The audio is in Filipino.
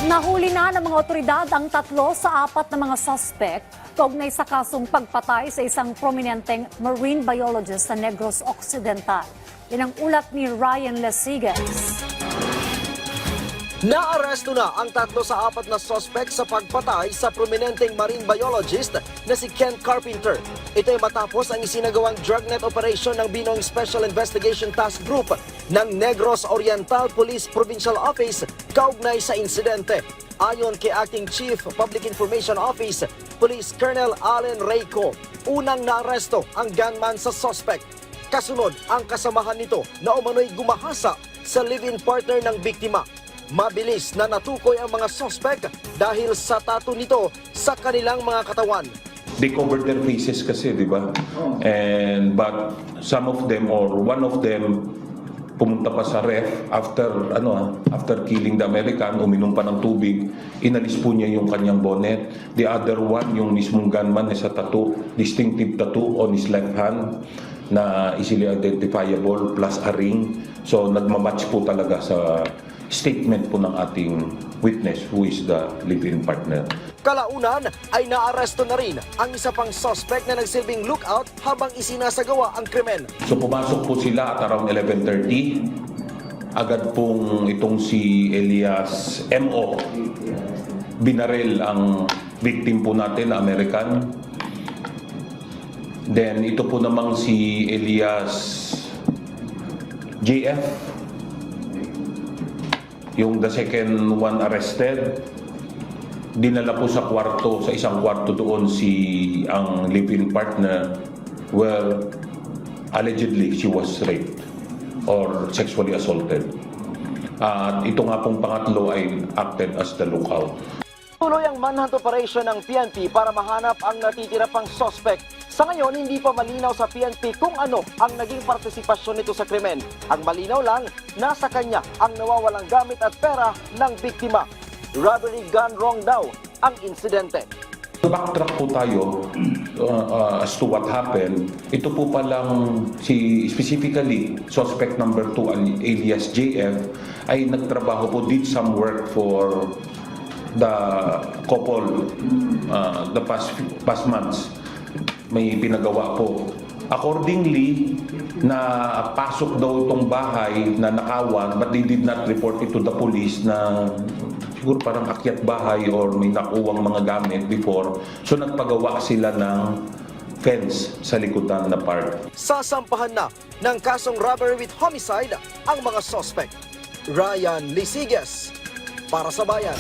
Nahuli na ng mga otoridad ang 3 sa 4 na mga suspect kaugnay sa kasong pagpatay sa isang prominenteng marine biologist sa Negros Occidental. Yan ang ulat ni Ryan Lesigas. Naaresto na ang 3 sa 4 na suspect sa pagpatay sa prominenteng marine biologist na si Ken Carpenter. Ito ay matapos ang isinagawang drugnet operation ng Binong Special Investigation Task Group ng Negros Oriental Police Provincial Office kaugnay sa insidente. Ayon kay Acting Chief Public Information Office, Police Colonel Allen Reyco, unang naaresto ang gunman sa suspect. Kasunod ang kasamahan nito na umano'y gumahasa sa live-in partner ng biktima. Mabilis na natukoy ang mga suspect dahil sa tattoo nito sa kanilang mga katawan. They covered their faces kasi, di ba? But some of them or one of them pumunta pa sa ref after killing the American, uminom pa ng tubig, inalis po niya yung kanyang bonnet. The other one, yung mismong gunman, is a tattoo, distinctive tattoo on his left hand na easily identifiable plus a ring. So nagmamatch po talaga sa statement po ng ating witness who is the live-in partner. Kalaunan ay naaresto na rin ang isa pang suspect na nagsilbing lookout habang isinasagawa ang krimen. So pumasok po sila at around 11:30. Agad pong itong si Elias M.O. binaril ang victim po natin na American. Then ito po namang si Elias J.F. Yung the second one arrested, dinala po sa kwarto, sa isang kwarto doon ang live-in partner where allegedly she was raped or sexually assaulted. At ito nga pong pangatlo ay acted as the lookout. Tuloy ang manhunt operation ng PNP para mahanap ang natitira pang suspect. Sa ngayon, hindi pa malinaw sa PNP kung ano ang naging partisipasyon nito sa krimen. Ang malinaw lang, nasa kanya ang nawawalang gamit at pera ng biktima. Robbery gone wrong daw ang insidente. Backtrack po tayo as to what happened. Ito po palang specifically suspect number 2 alias JF ay nagtrabaho po, did some work for the couple the past months. May pinagawa po. Accordingly, na pasok daw itong bahay na nakawan but they did not report it to the police na siguro parang akyat bahay or may nakuwang mga gamit before. So nagpagawa sila ng fence sa likudan na part. Sasampahan na ng kasong robbery with homicide ang mga suspect. Ryan Lesigas para sa Bayan.